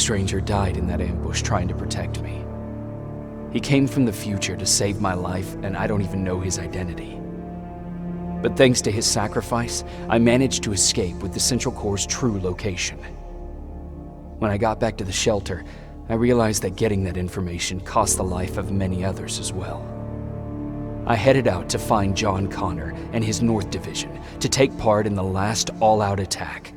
stranger died in that ambush trying to protect me. He came from the future to save my life, and I don't even know his identity. But thanks to his sacrifice, I managed to escape with the Central Core's true location. When I got back to the shelter, I realized that getting that information cost the life of many others as well. I headed out to find John Connor and his North Division to take part in the last all-out attack.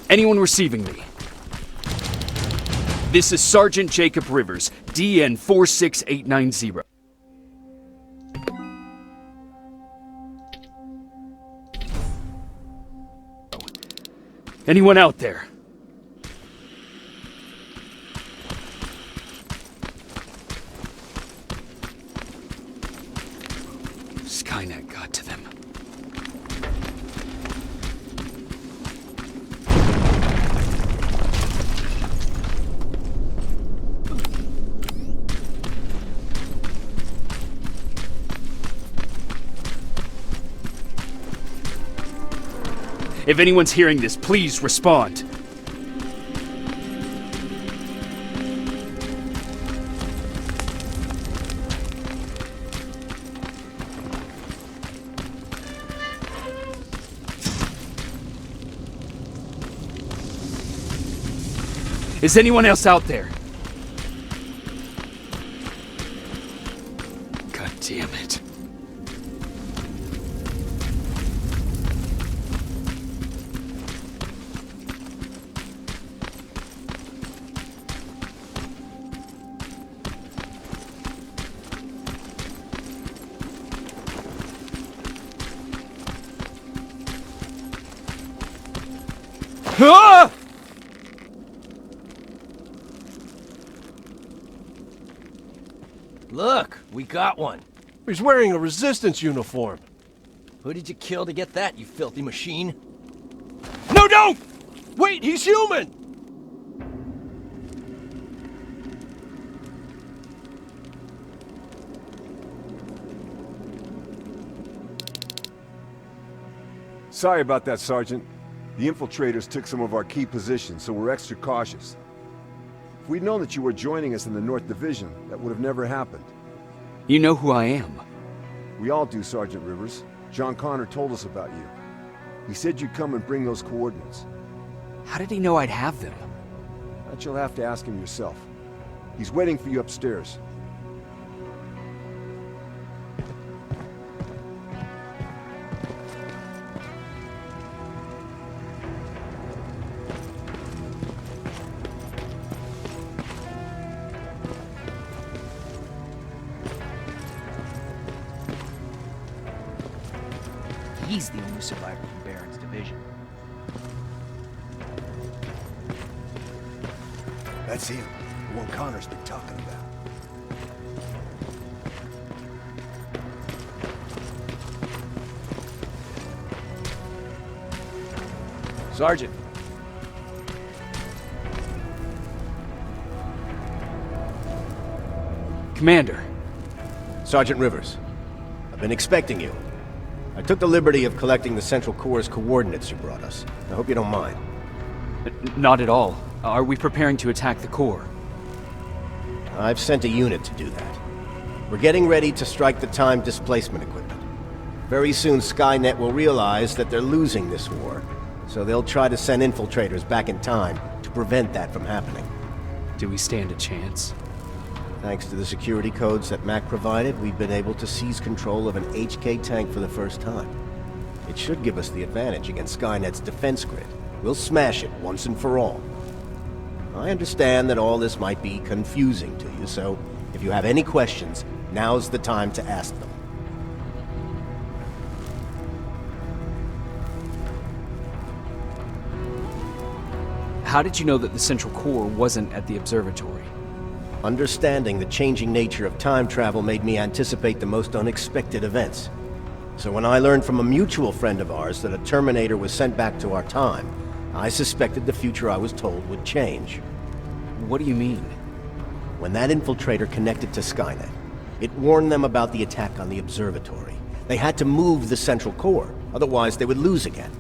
Anyone receiving me? This is Sergeant Jacob Rivers, DN 46890. Anyone out there? Skynet got to them. If anyone's hearing this, please respond. Is anyone else out there? God damn it. Ah! Look, we got one. He's wearing a Resistance uniform. Who did you kill to get that, you filthy machine? No, don't! Wait, he's human! Sorry about that, Sergeant. The infiltrators took some of our key positions, so we're extra cautious. If we'd known that you were joining us in the North Division, that would have never happened. You know who I am. We all do, Sergeant Rivers. John Connor told us about you. He said you'd come and bring those coordinates. How did he know I'd have them? That you'll have to ask him yourself. He's waiting for you upstairs. He's the only survivor from Baron's division. That's him, the one Connor's been talking about. Sergeant. Commander. Sergeant Rivers, I've been expecting you. I took the liberty of collecting the Central Core's coordinates you brought us. I hope you don't mind. Not at all. Are we preparing to attack the core? I've sent a unit to do that. We're getting ready to strike the time displacement equipment. Very soon Skynet will realize that they're losing this war, so they'll try to send infiltrators back in time to prevent that from happening. Do we stand a chance? Thanks to the security codes that Mac provided, we've been able to seize control of an HK tank for the first time. It should give us the advantage against Skynet's defense grid. We'll smash it once and for all. I understand that all this might be confusing to you, so if you have any questions, now's the time to ask them. How did you know that the Central Core wasn't at the observatory? Understanding the changing nature of time travel made me anticipate the most unexpected events. So when I learned from a mutual friend of ours that a Terminator was sent back to our time, I suspected the future I was told would change. What do you mean? When that infiltrator connected to Skynet, it warned them about the attack on the observatory. They had to move the central core, otherwise they would lose again.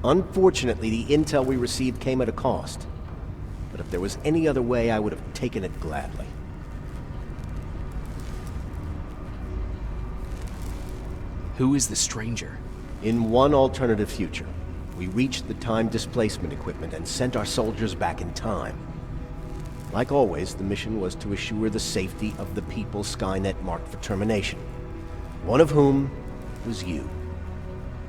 Unfortunately, the intel we received came at a cost. But if there was any other way, I would have taken it gladly. Who is the stranger? In one alternative future, we reached the time displacement equipment and sent our soldiers back in time. Like always, the mission was to assure the safety of the people Skynet marked for termination. One of whom was you.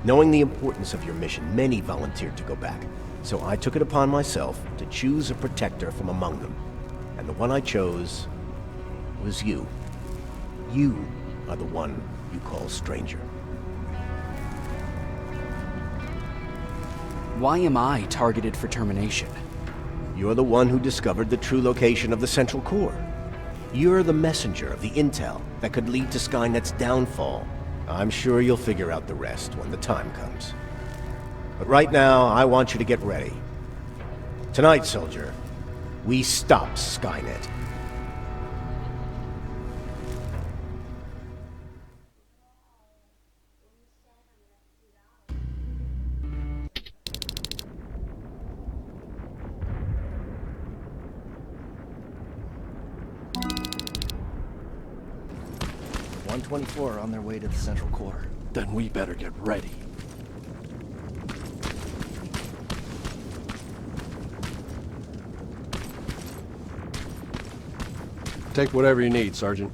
Knowing the importance of your mission, many volunteered to go back. So I took it upon myself to choose a protector from among them. And the one I chose was you. You are the one you call stranger. Why am I targeted for termination? You're the one who discovered the true location of the central core. You're the messenger of the intel that could lead to Skynet's downfall. I'm sure you'll figure out the rest when the time comes. But right now, I want you to get ready. Tonight, soldier, we stop Skynet. Are on their way to the central core. Then we better get ready. Take whatever you need, Sergeant.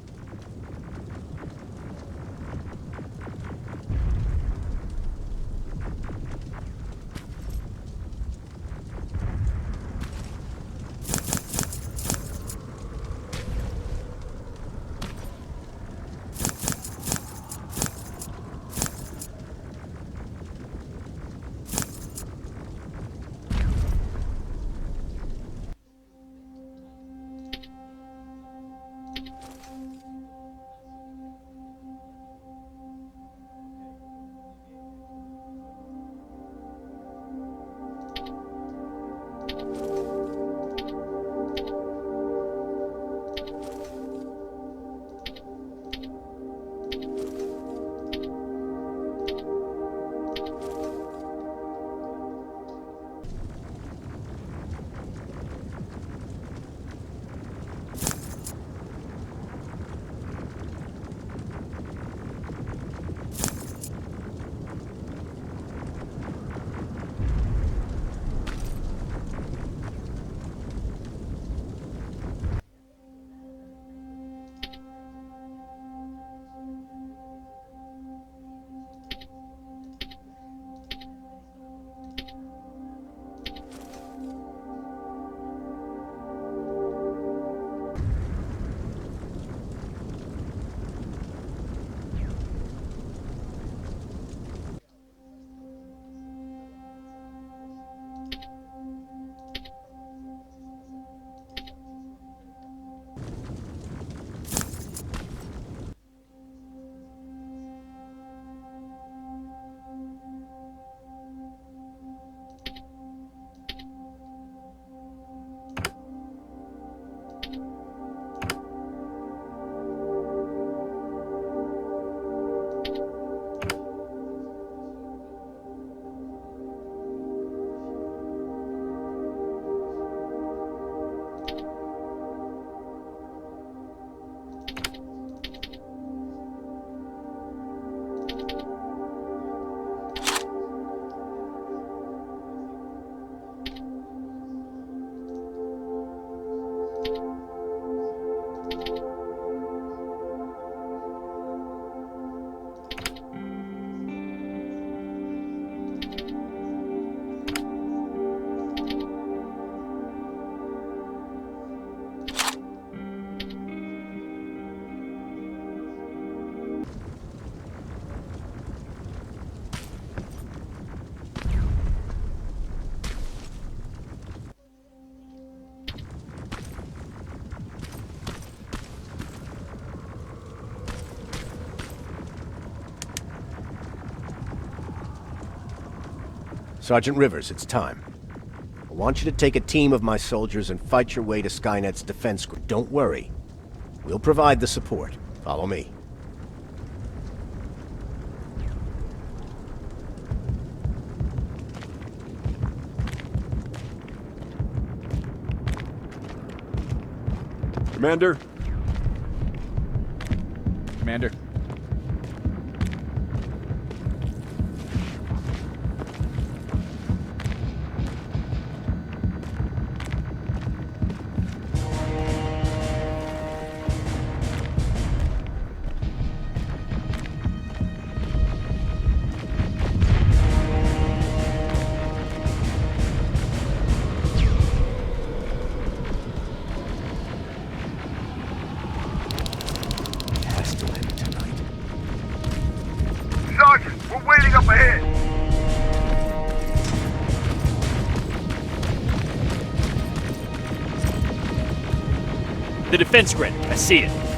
Sergeant Rivers, it's time. want you to take a team of my soldiers and fight your way to Skynet's defense grid. Don't worry. We'll provide the support. Follow me. Commander? Commander. Sergeant, we're waiting up ahead. The defense grid. I see it.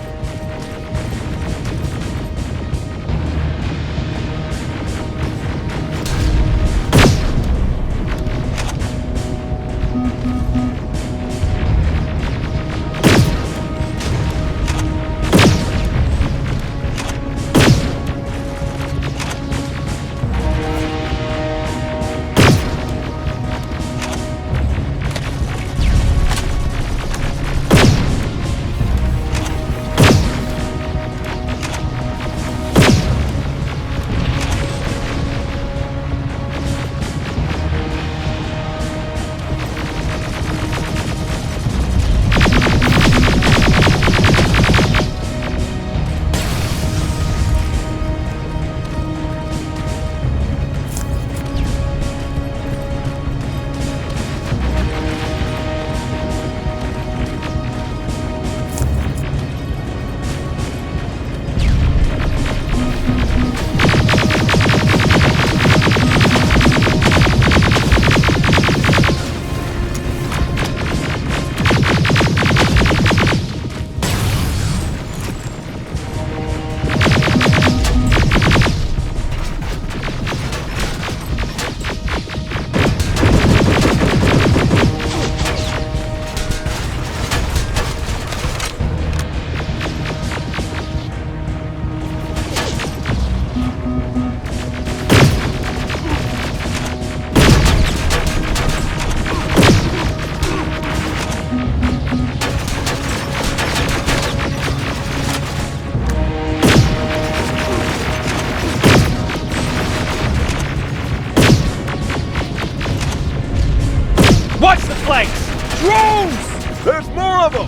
Watch the flanks! Drones! There's more of them!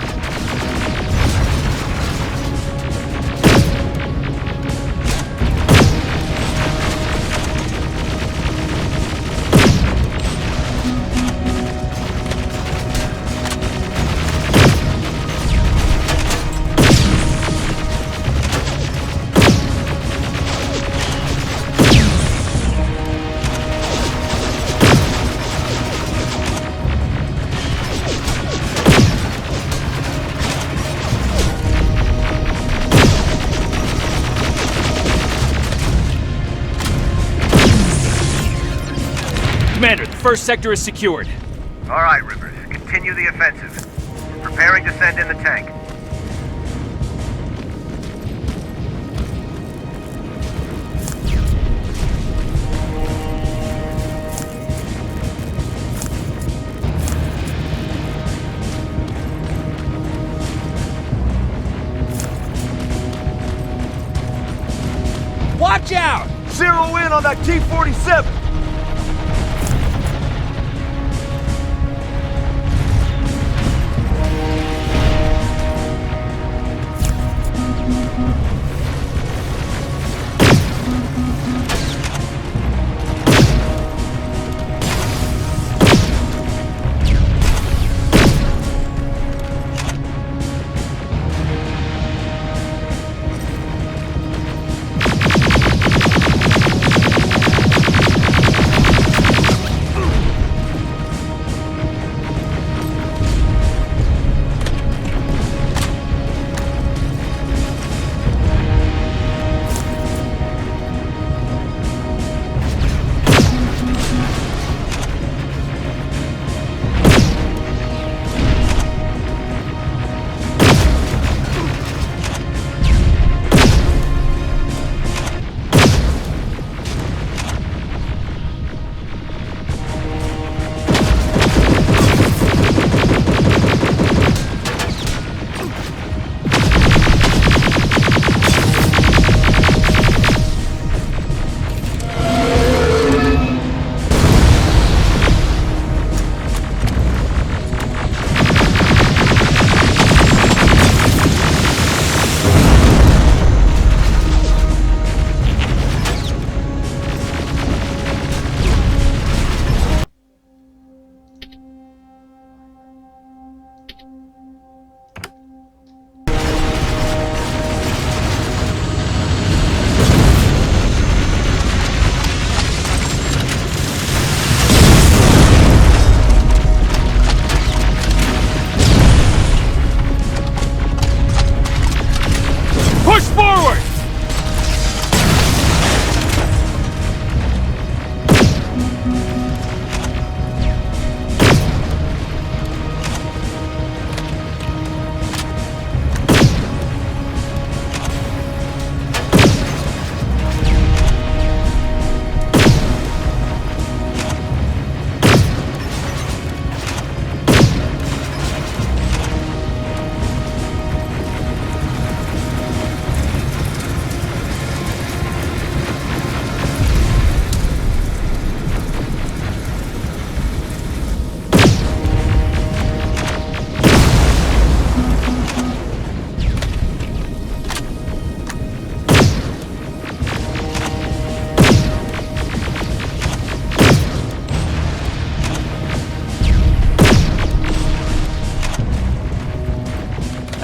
Commander, the first sector is secured. All right, Rivers. Continue the offensive. We're preparing to send in the tank. Watch out! Zero in on that T-47!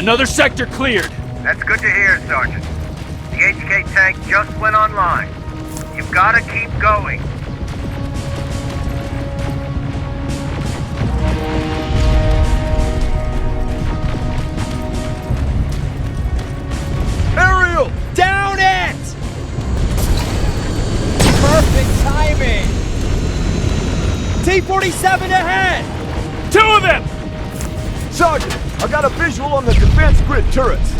Another sector cleared. That's good to hear, Sergeant. The HK tank just went online. You've gotta keep going. Aerial! Down it! Perfect timing! T-47 ahead! 2 of them! Sergeant, I got a visual on the defense grid turrets.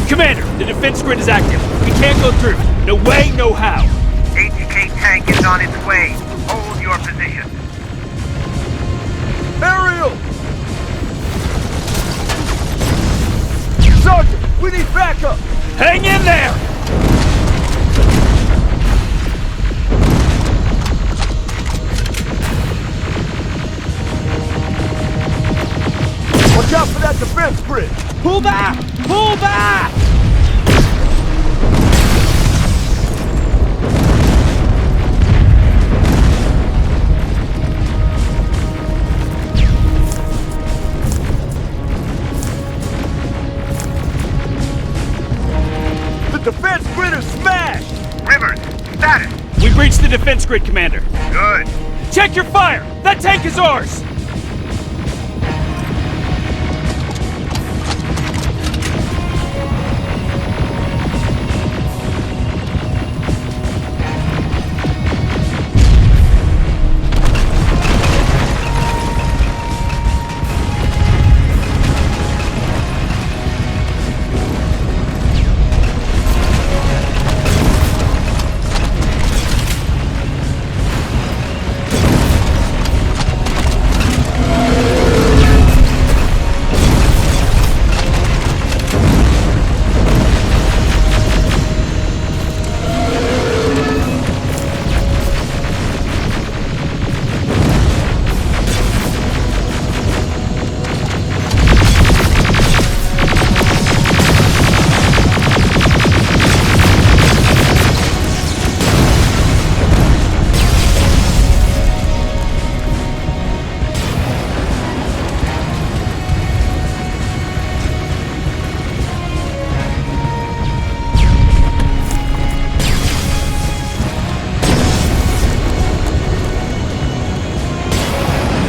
Commander, the defense grid is active. We can't go through. No way, no how. HK tank is on its way. Hold your position. Aerial! Sergeant, we need backup! Hang in there! Watch out for that defense grid! Pull back! Pull back! The defense grid is smashed! Rivers, status. We breached the defense grid, Commander. Good. Check your fire! That tank is ours!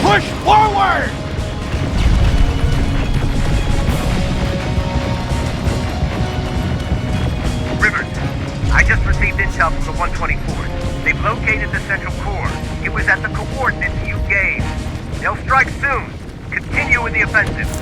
Push forward! Rivers, I just received intel from the 124th. They've located the central core. It was at the coordinates you gave. They'll strike soon. Continue with the offensive.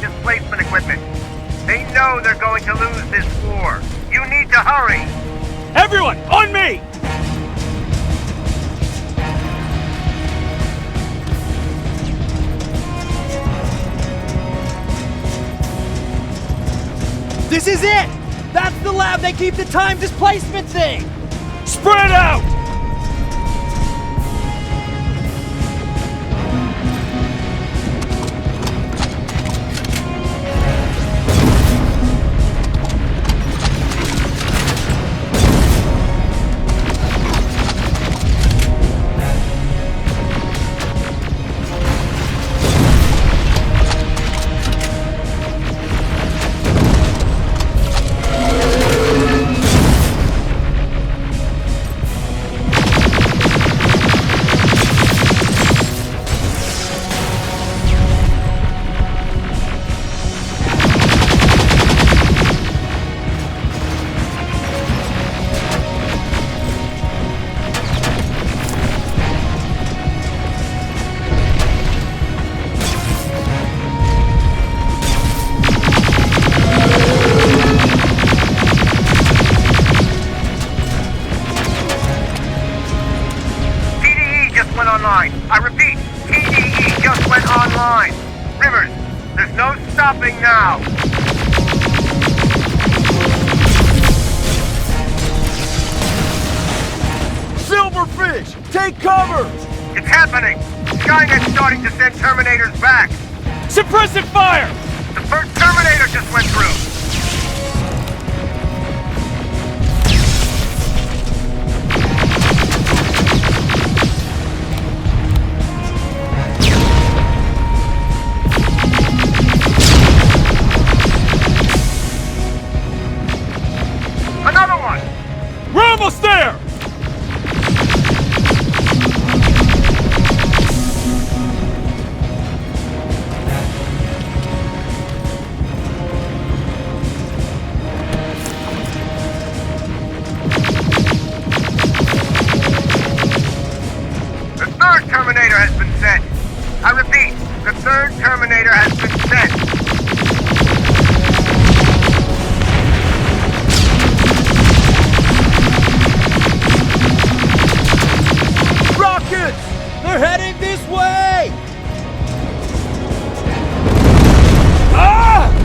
displacement equipment. They know they're going to lose this war. You need to hurry! Everyone, on me! This is it! That's the lab they keep the time displacement thing! Spread out! I repeat, TDE just went online. Rivers, there's no stopping now. Silverfish, take cover! It's happening. Skynet's starting to send Terminators back. Suppressive fire! The first Terminator just went through. We're almost there! The third Terminator has been sent. I repeat, the third Terminator has been sent. They're heading this way! Ah!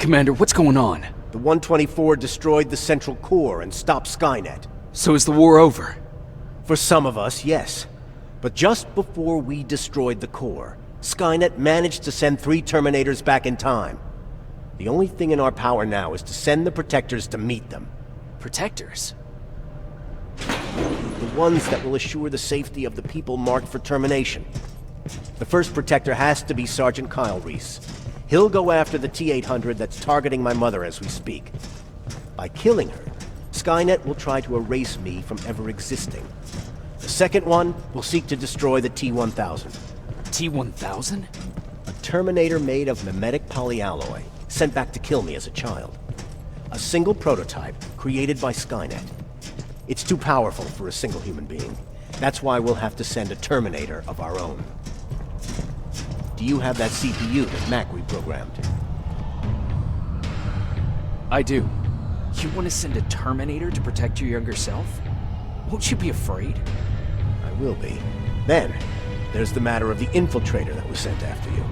Commander, what's going on? The 124 destroyed the central core and stopped Skynet. So is the war over? For some of us, yes. But just before we destroyed the core, Skynet managed to send 3 Terminators back in time. The only thing in our power now is to send the Protectors to meet them. Protectors? The ones that will assure the safety of the people marked for termination. The first Protector has to be Sergeant Kyle Reese. He'll go after the T-800 that's targeting my mother as we speak. By killing her, Skynet will try to erase me from ever existing. The second one will seek to destroy the T-1000. T-1000? A Terminator made of mimetic polyalloy, sent back to kill me as a child. A single prototype created by Skynet. It's too powerful for a single human being. That's why we'll have to send a Terminator of our own. Do you have that CPU that Mac reprogrammed? I do. You want to send a Terminator to protect your younger self? Won't you be afraid? I will be. Then, there's the matter of the infiltrator that was sent after you.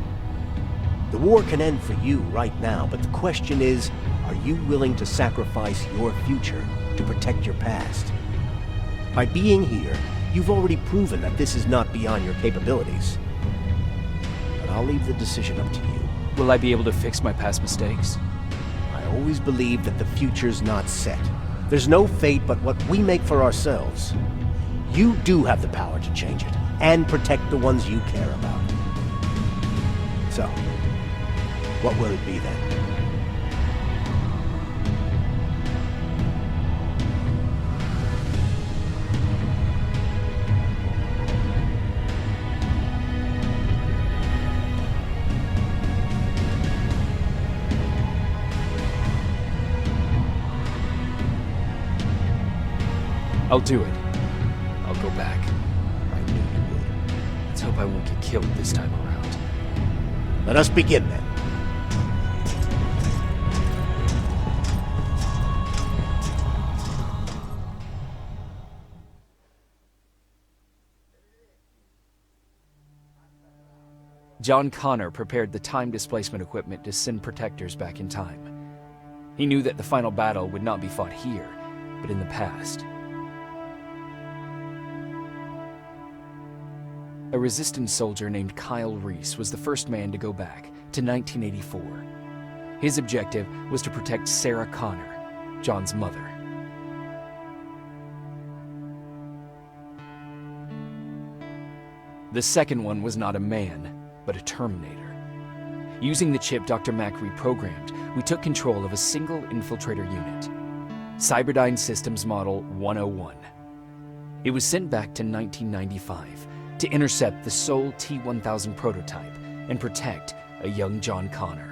The war can end for you right now, but the question is, are you willing to sacrifice your future to protect your past? By being here, you've already proven that this is not beyond your capabilities. But I'll leave the decision up to you. Will I be able to fix my past mistakes? I always believe that the future's not set. There's no fate but what we make for ourselves. You do have the power to change it, and protect the ones you care about. So, what will it be then? I'll do it. I'll go back. I knew you would. Let's hope I won't get killed this time around. Let us begin then. John Connor prepared the time displacement equipment to send protectors back in time. He knew that the final battle would not be fought here, but in the past. A Resistance soldier named Kyle Reese was the first man to go back to 1984. His objective was to protect Sarah Connor, John's mother. The second one was not a man, but a Terminator. Using the chip Dr. Mack reprogrammed, we took control of a single infiltrator unit, Cyberdyne Systems Model 101. It was sent back to 1995 to intercept the sole T-1000 prototype and protect a young John Connor.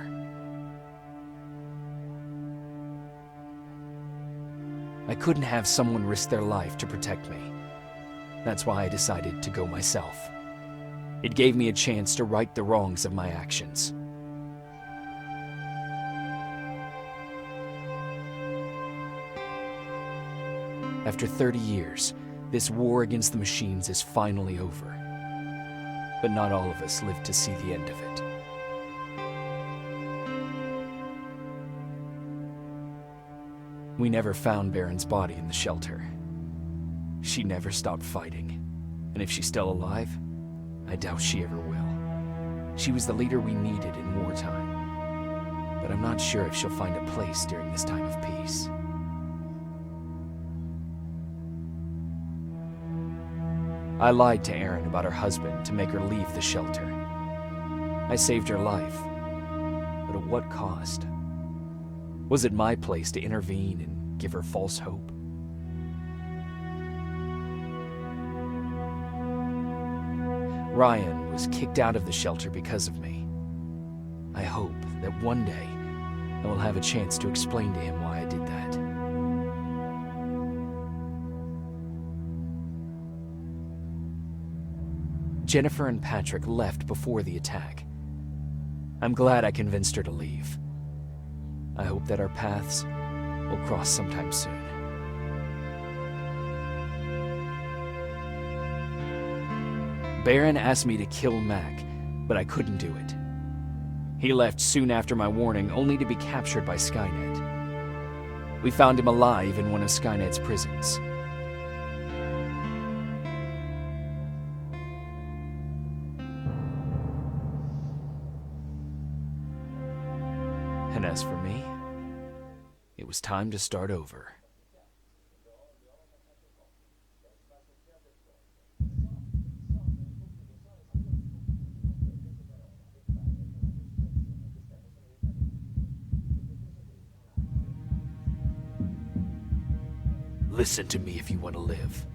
I couldn't have someone risk their life to protect me. That's why I decided to go myself. It gave me a chance to right the wrongs of my actions. After 30 years, this war against the machines is finally over. But not all of us lived to see the end of it. We never found Baron's body in the shelter. She never stopped fighting. And if she's still alive, I doubt she ever will. She was the leader we needed in wartime. But I'm not sure if she'll find a place during this time of peace. I lied to Erin about her husband to make her leave the shelter. I saved her life, but at what cost? Was it my place to intervene and give her false hope? Ryan was kicked out of the shelter because of me. I hope that one day I will have a chance to explain to him why I did that. Jennifer and Patrick left before the attack. I'm glad I convinced her to leave. I hope that our paths will cross sometime soon. Baron asked me to kill Mac, but I couldn't do it. He left soon after my warning, only to be captured by Skynet. We found him alive in one of Skynet's prisons. And as for me, it was time to start over. Listen to me if you want to live.